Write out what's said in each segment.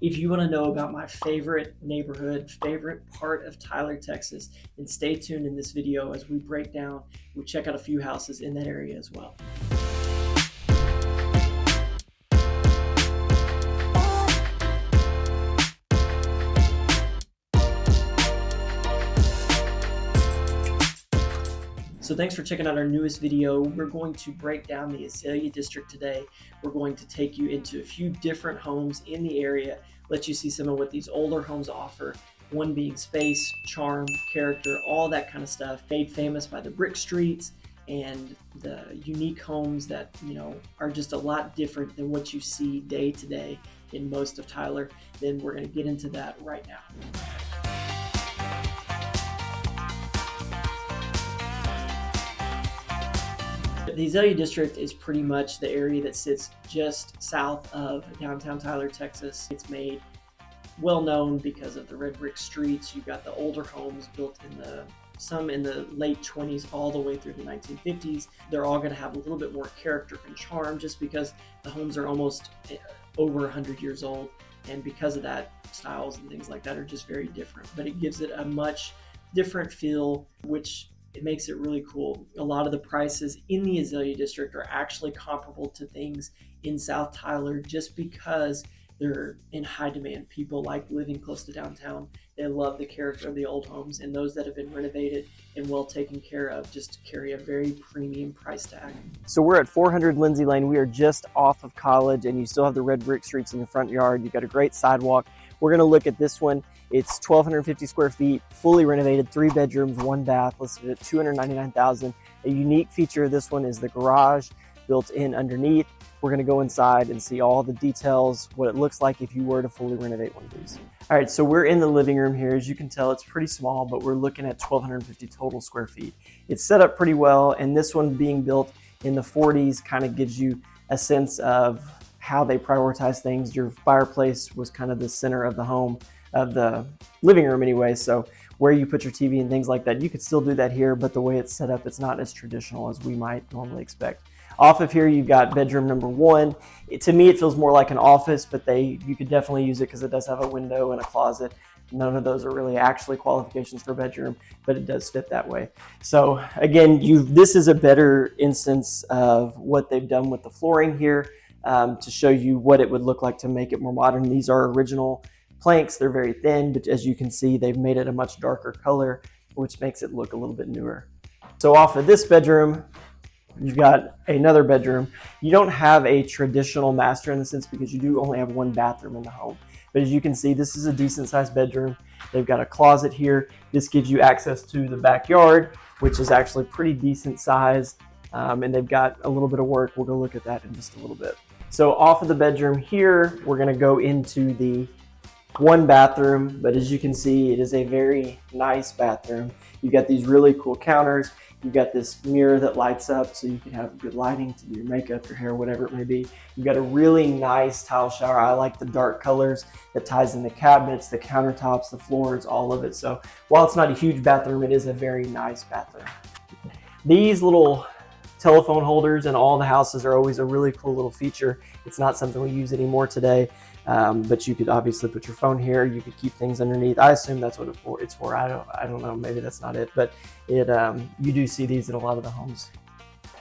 If you want to know about my favorite neighborhood, favorite part of Tyler, Texas, then stay tuned in this video as we break down, we check out a few houses in that area as well. So thanks for checking out our newest video. We're going to break down the Azalea District today. We're going to take you into a few different homes in the area, let you see some of what these older homes offer. One being space, charm, character, all that kind of stuff. Made famous by the brick streets and the unique homes that, are just a lot different than what you see day to day in most of Tyler. Then we're going to get into that right now. The Azalea District is pretty much the area that sits just south of downtown Tyler, Texas. It's made well known because of the red brick streets. You've got the older homes built some in the late 20s all the way through the 1950s. They're all going to have a little bit more character and charm just because the homes are almost over 100 years old. And because of that, styles and things like that are just very different. But it gives it a much different feel, which it makes it really cool. A lot of the prices in the Azalea District are actually comparable to things in South Tyler just because they're in high demand. People like living close to downtown. They love the character of the old homes, and those that have been renovated and well taken care of just carry a very premium price tag. So we're at 400 Lindsay Lane. We are just off of College, and you still have the red brick streets in the front yard. You've got a great sidewalk. We're going to look at this one. It's 1,250 square feet, fully renovated, 3 bedrooms, 1 bath, listed at $299,000. A unique feature of this one is the garage built in underneath. We're going to go inside and see all the details, what it looks like if you were to fully renovate one of these. All right, so we're in the living room here. As you can tell, it's pretty small, but we're looking at 1,250 total square feet. It's set up pretty well, and this one being built in the 40s kind of gives you a sense of how they prioritize things. Your fireplace was kind of the center of the home, of the living room anyway, so where you put your TV and things like that, you could still do that here, but the way it's set up, it's not as traditional as we might normally expect. Off of here, you've got bedroom number 1. To me, it feels more like an office, but you could definitely use it because it does have a window and a closet. None of those are really actually qualifications for bedroom, but it does fit that way. So again, this is a better instance of what they've done with the flooring here to show you what it would look like to make it more modern. These are original planks. They're very thin, but as you can see, they've made it a much darker color, which makes it look a little bit newer. So off of this bedroom, you've got another bedroom. You don't have a traditional master in the sense because you do only have 1 bathroom in the home. But as you can see, this is a decent sized bedroom. They've got a closet here. This gives you access to the backyard, which is actually pretty decent size. And they've got a little bit of work. We'll go look at that in just a little bit. So off of the bedroom here, we're gonna go into the 1 bathroom, but as you can see, it is a very nice bathroom. You've got these really cool counters. You've got this mirror that lights up so you can have good lighting to do your makeup, your hair, whatever it may be. You've got a really nice tile shower. I like the dark colors that ties in the cabinets, the countertops, the floors, all of it. So while it's not a huge bathroom, it is a very nice bathroom. These little telephone holders in all the houses are always a really cool little feature. It's not something we use anymore today, but you could obviously put your phone here. You could keep things underneath. I assume that's what it's for. I don't know. Maybe that's not it, but you do see these in a lot of the homes.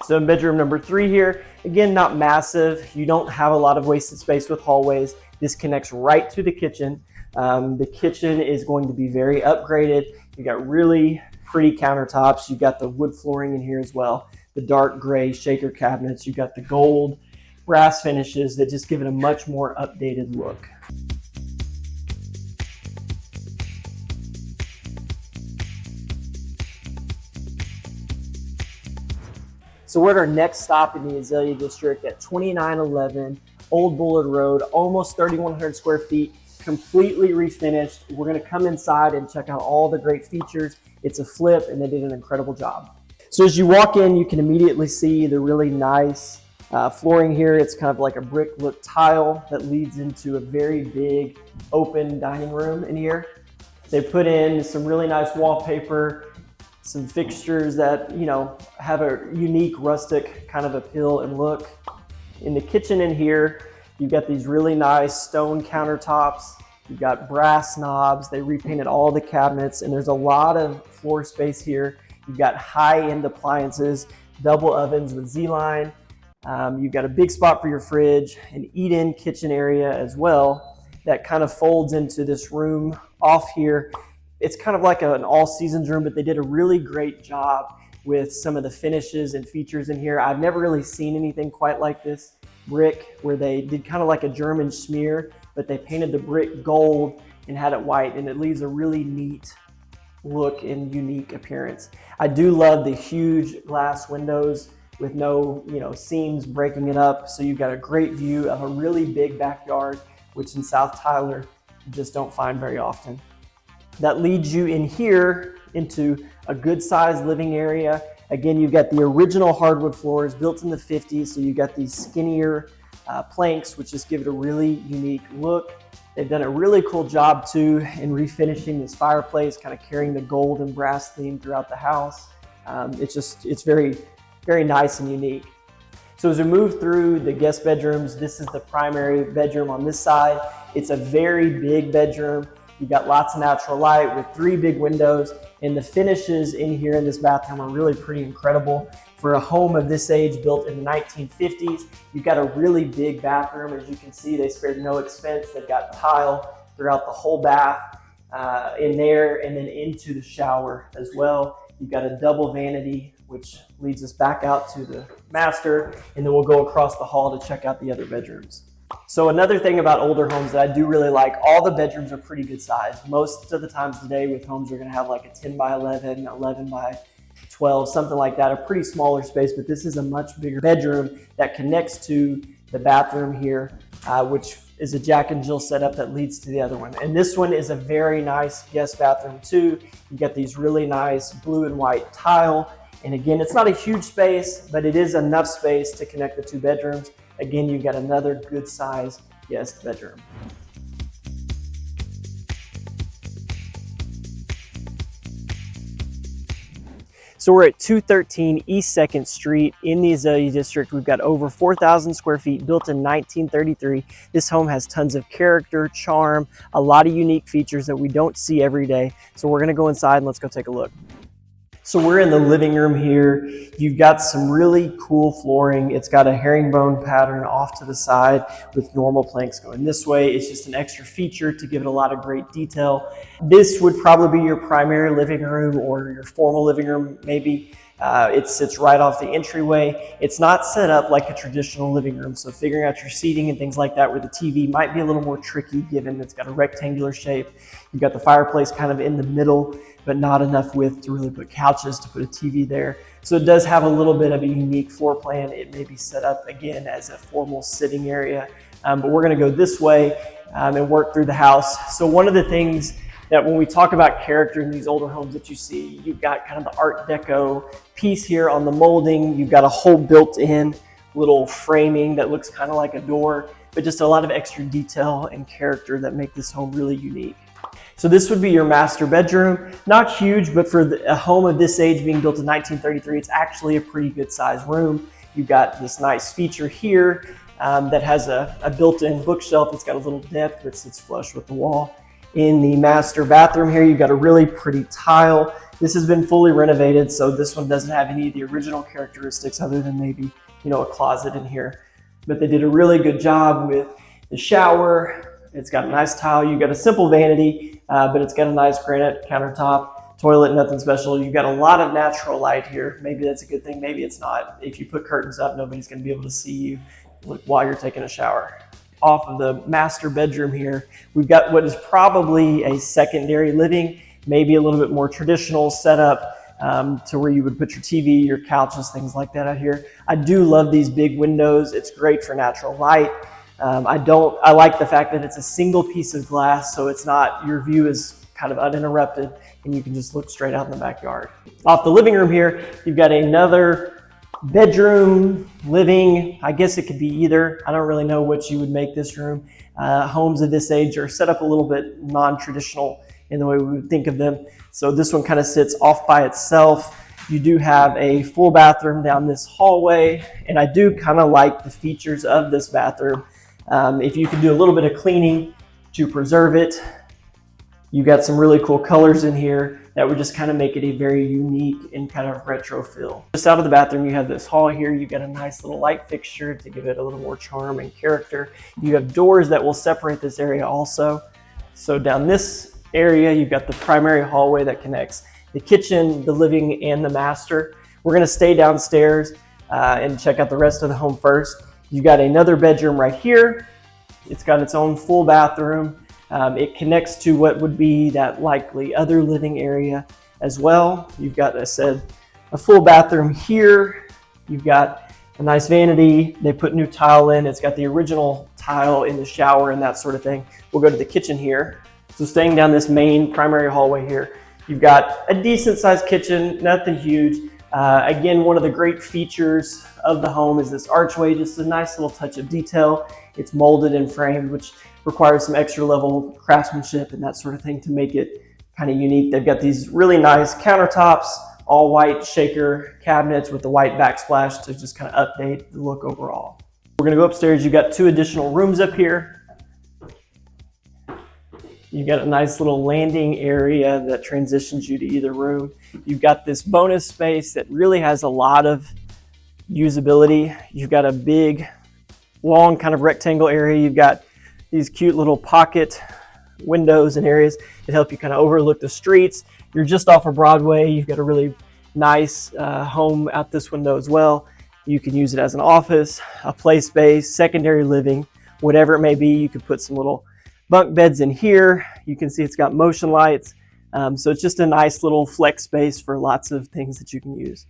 So in bedroom number 3 here, again, not massive. You don't have a lot of wasted space with hallways. This connects right to the kitchen. The kitchen is going to be very upgraded. You got really pretty countertops. You got the wood flooring in here as well. The dark gray shaker cabinets. You got the gold brass finishes that just give it a much more updated look. So we're at our next stop in the Azalea District at 2911 Old Bullard Road, almost 3,100 square feet, completely refinished. We're gonna come inside and check out all the great features. It's a flip and they did an incredible job. So as you walk in, you can immediately see the really nice flooring here. It's kind of like a brick look tile that leads into a very big open dining room in here. They put in some really nice wallpaper, some fixtures that, have a unique rustic kind of appeal and look. In the kitchen in here, You've got these really nice stone countertops. You've got brass knobs. They repainted all the cabinets, and there's a lot of floor space here. You've got high-end appliances, double ovens with Z-line. You've got a big spot for your fridge, an eat-in kitchen area as well that kind of folds into this room off here. It's kind of like an all-seasons room, but they did a really great job with some of the finishes and features in here. I've never really seen anything quite like this brick, where they did kind of like a German smear, but they painted the brick gold and had it white, and it leaves a really neat look and unique appearance. I do love the huge glass windows with no, seams breaking it up. So you've got a great view of a really big backyard, which in South Tyler you just don't find very often. That leads you in here into a good sized living area. Again, you've got the original hardwood floors built in the 50s. So you've got these skinnier planks, which just give it a really unique look. They've done a really cool job too in refinishing this fireplace, kind of carrying the gold and brass theme throughout the house. It's very, very nice and unique. So as we move through the guest bedrooms, this is the primary bedroom on this side. It's a very big bedroom. You've got lots of natural light with 3 big windows, and the finishes in here in this bathroom are really pretty incredible. For a home of this age built in the 1950s, you've got a really big bathroom. As you can see, they spared no expense. They've got tile throughout the whole bath in there, and then into the shower as well. You've got a double vanity, which leads us back out to the master, and then we'll go across the hall to check out the other bedrooms. So another thing about older homes that I do really like, all the bedrooms are pretty good size. Most of the times today with homes, you're gonna have like a 10 by 11, 11 by 12, something like that, a pretty smaller space, but this is a much bigger bedroom that connects to the bathroom here, which is a Jack and Jill setup that leads to the other one. And this one is a very nice guest bathroom too. You get these really nice blue and white tile. And again, it's not a huge space, but it is enough space to connect the 2 bedrooms. Again, you've got another good size guest bedroom. So we're at 213 East 2nd Street in the Azalea District. We've got over 4,000 square feet, built in 1933. This home has tons of character, charm, a lot of unique features that we don't see every day. So we're gonna go inside and let's go take a look. So we're in the living room here. You've got some really cool flooring. It's got a herringbone pattern off to the side with normal planks going this way. It's just an extra feature to give it a lot of great detail. This would probably be your primary living room or your formal living room maybe. It sits right off the entryway. It's not set up like a traditional living room, so figuring out your seating and things like that where the TV might be a little more tricky given it's got a rectangular shape. You've got the fireplace kind of in the middle, but not enough width to really put couches to put a TV there. So it does have a little bit of a unique floor plan. It may be set up again as a formal sitting area, but we're gonna go this way and work through the house. So one of the things that when we talk about character in these older homes that you see, you've got kind of the Art Deco piece here on the molding. You've got a whole built-in little framing that looks kind of like a door, but just a lot of extra detail and character that make this home really unique. So this would be your master bedroom. Not huge, but for a home of this age being built in 1933, it's actually a pretty good sized room. You've got this nice feature here that has a built-in bookshelf. It's got a little depth that sits flush with the wall. In the master bathroom here, you've got a really pretty tile. This has been fully renovated, so this one doesn't have any of the original characteristics other than maybe, a closet in here. But they did a really good job with the shower. It's got a nice tile. You've got a simple vanity, but it's got a nice granite countertop, toilet, nothing special. You've got a lot of natural light here. Maybe that's a good thing, maybe it's not. If you put curtains up, nobody's gonna be able to see you while you're taking a shower. Off of the master bedroom here, we've got what is probably a secondary living, maybe a little bit more traditional setup to where you would put your TV, your couches, things like that out here. I do love these big windows. It's great for natural light. I like the fact that it's a single piece of glass, so it's not, your view is kind of uninterrupted and you can just look straight out in the backyard. Off the living room here, you've got another bedroom, living, I guess it could be either. I don't really know what you would make this room. Homes of this age are set up a little bit non-traditional in the way we would think of them. So this one kind of sits off by itself. You do have a full bathroom down this hallway, and I do kind of like the features of this bathroom. If you can do a little bit of cleaning to preserve it, you got some really cool colors in here that would just kind of make it a very unique and kind of retro feel. Just out of the bathroom, you have this hall here. You got a nice little light fixture to give it a little more charm and character. You have doors that will separate this area also. So down this area, you've got the primary hallway that connects the kitchen, the living, and the master. We're gonna stay downstairs and check out the rest of the home first. You got another bedroom right here. It's got its own full bathroom. It connects to what would be that likely other living area as well. You've got, I said, a full bathroom here. You've got a nice vanity. They put new tile in. It's got the original tile in the shower and that sort of thing. We'll go to the kitchen here. So staying down this main primary hallway here, you've got a decent sized kitchen, nothing huge. Again, one of the great features of the home is this archway, just a nice little touch of detail. It's molded and framed, which requires some extra level craftsmanship and that sort of thing to make it kind of unique. They've got these really nice countertops, all white shaker cabinets with the white backsplash to just kind of update the look overall. We're gonna go upstairs. You've got 2 additional rooms up here. You've got a nice little landing area that transitions you to either room. You've got this bonus space that really has a lot of usability. You've got a big, long kind of rectangle area. You've got these cute little pocket windows and areas that help you kind of overlook the streets. You're just off of Broadway. You've got a really nice home out this window as well. You can use it as an office, a play space, secondary living, whatever it may be. You could put some little bunk beds in here. You can see it's got motion lights. So it's just a nice little flex space for lots of things that you can use.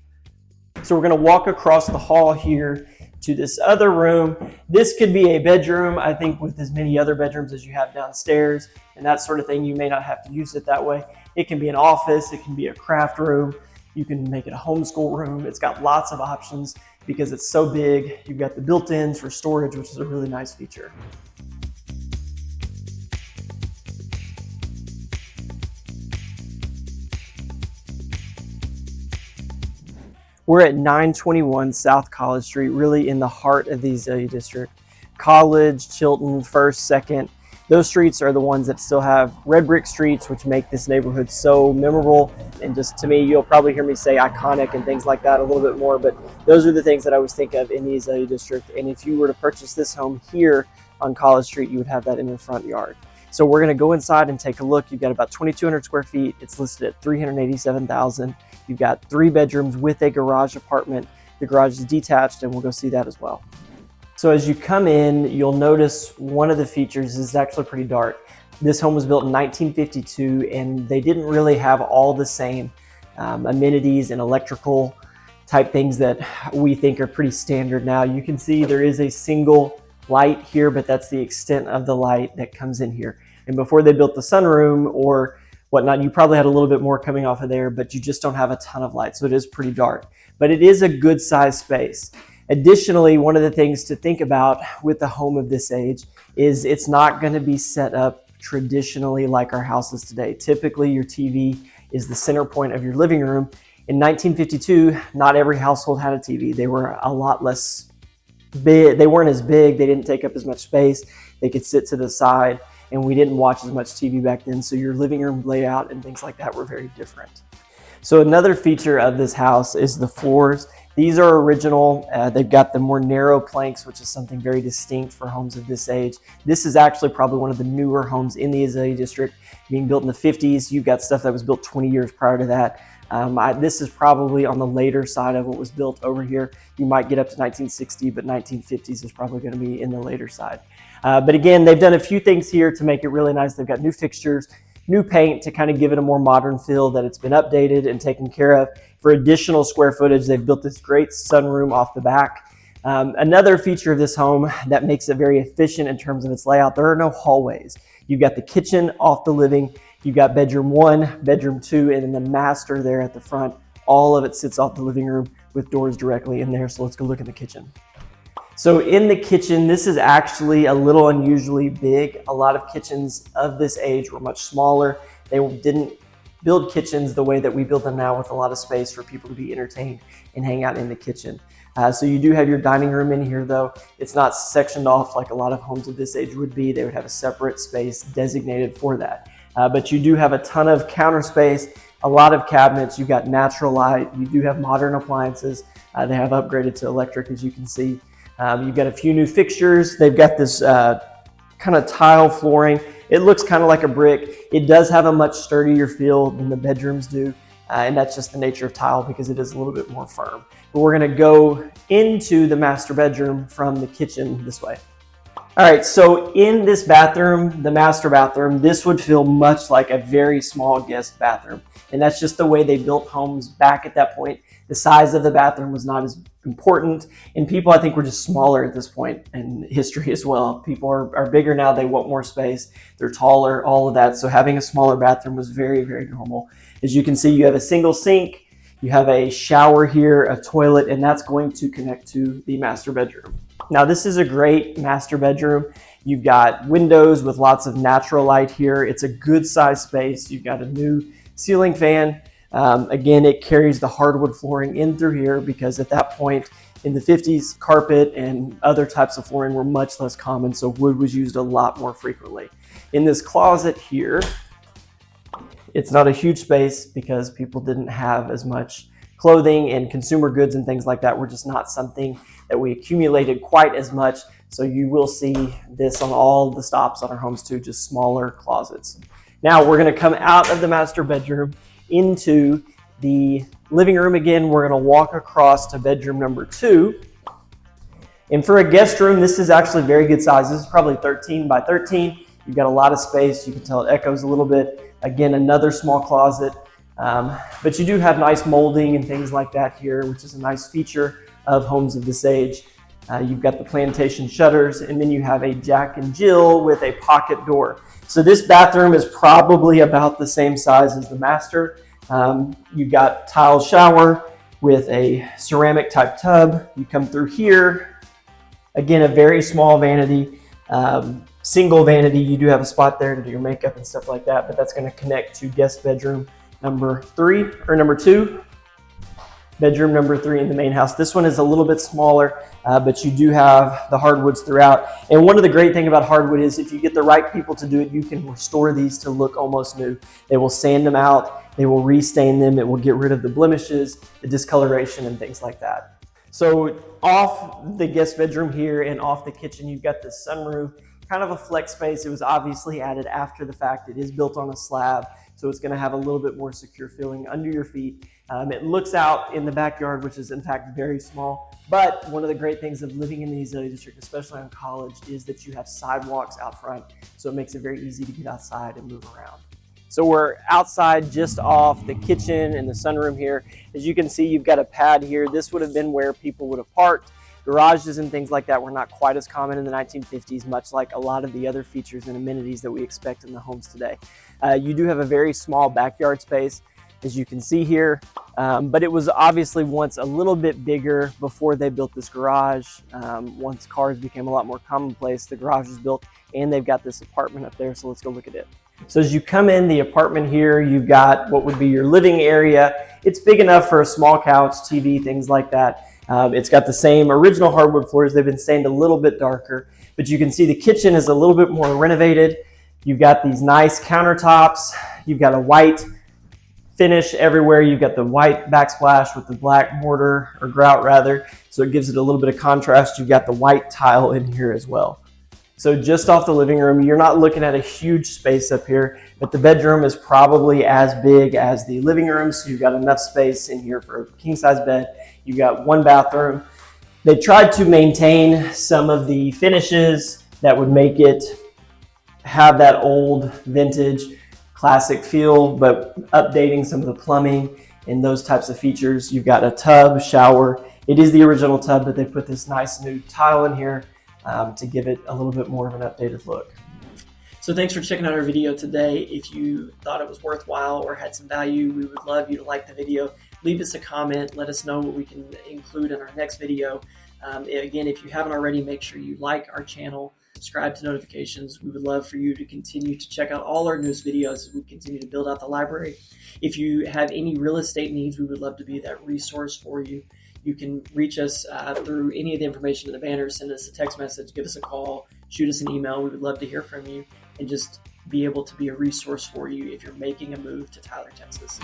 So we're gonna walk across the hall here to this other room. This could be a bedroom, I think, with as many other bedrooms as you have downstairs and that sort of thing. You may not have to use it that way. It can be an office, it can be a craft room. You can make it a homeschool room. It's got lots of options because it's so big. You've got the built-ins for storage, which is a really nice feature. We're at 921 South College Street, really in the heart of the Azalea District. College, Chilton, First, Second, those streets are the ones that still have red brick streets, which make this neighborhood so memorable. And just to me, you'll probably hear me say iconic and things like that a little bit more, but those are the things that I always think of in the Azalea District. And if you were to purchase this home here on College Street, you would have that in your front yard. So we're gonna go inside and take a look. You've got about 2,200 square feet. It's listed at $387,000. You've got 3 bedrooms with a garage apartment. The garage is detached and we'll go see that as well. So as you come in, you'll notice one of the features is actually pretty dark. This home was built in 1952 and they didn't really have all the same amenities and electrical type things that we think are pretty standard now. You can see there is a single light here, but that's the extent of the light that comes in here. And before they built the sunroom or whatnot, you probably had a little bit more coming off of there, but you just don't have a ton of light. So it is pretty dark, but it is a good size space. Additionally, one of the things to think about with the home of this age is it's not going to be set up traditionally like our houses today. Typically, your TV is the center point of your living room. In 1952, not every household had a TV. They were a lot less big. They weren't as big. They didn't take up as much space. They could sit to the side, and we didn't watch as much TV back then. So your living room layout and things like that were very different. So another feature of this house is the floors. These are original. They've got the more narrow planks, which is something very distinct for homes of this age. This is actually probably one of the newer homes in the Azalea District, being built in the 50s. You've got stuff that was built 20 years prior to that. This is probably on the later side of what was built over here. You might get up to 1960, but 1950s is probably going to be in the later side. But again, they've done a few things here to make it really nice. They've got new fixtures, new paint to kind of give it a more modern feel, that it's been updated and taken care of. For additional square footage, they've built this great sunroom off the back. Another feature of this home that makes it very efficient in terms of its layout, there are no hallways. You've got the kitchen off the living. You've got bedroom 1, bedroom 2, and then the master there at the front. All of it sits off the living room with doors directly in there. So let's go look in the kitchen. So in the kitchen, this is actually a little unusually big. A lot of kitchens of this age were much smaller. They didn't build kitchens the way that we build them now, with a lot of space for people to be entertained and hang out in the kitchen. So you do have your dining room in here though. It's not sectioned off like a lot of homes of this age would be. They would have a separate space designated for that. But you do have a ton of counter space, a lot of cabinets. You've got natural light. You do have modern appliances. They have upgraded to electric, as you can see. You've got a few new fixtures. They've got this kind of tile flooring. It looks kind of like a brick. It does have a much sturdier feel than the bedrooms do. And that's just the nature of tile because it is a little bit more firm. But we're gonna go into the master bedroom from the kitchen this way. All right, so in this bathroom, the master bathroom, this would feel much like a very small guest bathroom. And that's just the way they built homes back at that point. The size of the bathroom was not as important, and people, I think, were just smaller at this point in history as well. People are bigger now, they want more space, they're taller, all of that. So having a smaller bathroom was very, very normal. As you can see, you have a single sink, you have a shower here, a toilet, and that's going to connect to the master bedroom. Now, this is a great master bedroom. You've got windows with lots of natural light here. It's a good size space. You've got a new ceiling fan. Again, it carries the hardwood flooring in through here because at that point in the 50s, carpet and other types of flooring were much less common, so wood was used a lot more frequently. In this closet here, it's not a huge space because people didn't have as much clothing, and consumer goods and things like that were just not something that we accumulated quite as much. So you will see this on all the stops on our homes too, just smaller closets. Now we're going to come out of the master bedroom into the living room again. We're going to walk across to bedroom number 2. And for a guest room, this is actually very good size. This is probably 13 by 13. You've got a lot of space. You can tell it echoes a little bit. Again, another small closet. But you do have nice molding and things like that here, which is a nice feature of homes of this age. You've got the plantation shutters, and then you have a Jack and Jill with a pocket door. So this bathroom is probably about the same size as the master. You've got tile shower with a ceramic type tub. You come through here. Again, a very small vanity, single vanity. You do have a spot there to do your makeup and stuff like that, but that's going to connect to guest bedroom number 3 or number 2. Bedroom number 3 in the main house. This one is a little bit smaller, but you do have the hardwoods throughout. And one of the great things about hardwood is if you get the right people to do it, you can restore these to look almost new. They will sand them out, they will restain them, it will get rid of the blemishes, the discoloration, and things like that. So off the guest bedroom here and off the kitchen, you've got this sunroof, kind of a flex space. It was obviously added after the fact. It is built on a slab, so it's going to have a little bit more secure feeling under your feet. It looks out in the backyard, which is in fact very small. But one of the great things of living in the Azalea District, especially on College, is that you have sidewalks out front. So it makes it very easy to get outside and move around. So we're outside just off the kitchen and the sunroom here. As you can see, you've got a pad here. This would have been where people would have parked. Garages and things like that were not quite as common in the 1950s, much like a lot of the other features and amenities that we expect in the homes today. You do have a very small backyard space, as you can see here, but it was obviously once a little bit bigger before they built this garage. Once cars became a lot more commonplace, the garage was built, and they've got this apartment up there, so let's go look at it. So as you come in the apartment here, you've got what would be your living area. It's big enough for a small couch, TV, things like that. It's got the same original hardwood floors. They've been stained a little bit darker, but you can see the kitchen is a little bit more renovated. You've got these nice countertops. You've got a white finish everywhere. You've got the white backsplash with the black mortar, or grout rather, so it gives it a little bit of contrast. You've got the white tile in here as well. So just off the living room, you're not looking at a huge space up here, but the bedroom is probably as big as the living room, so you've got enough space in here for a king-size bed. You've got one bathroom. They tried to maintain some of the finishes that would make it have that old vintage classic feel, but updating some of the plumbing and those types of features. You've got a tub, shower. It is the original tub, but they put this nice new tile in here to give it a little bit more of an updated look. So thanks for checking out our video today. If you thought it was worthwhile or had some value, we would love you to like the video. Leave us a comment. Let us know what we can include in our next video. Again, if you haven't already, make sure you like our channel, subscribe to notifications. We would love for you to continue to check out all our newest videos as we continue to build out the library. If you have any real estate needs, we would love to be that resource for you. You can reach us through any of the information in the banner. Send us a text message, give us a call, shoot us an email. We would love to hear from you and just be able to be a resource for you if you're making a move to Tyler, Texas.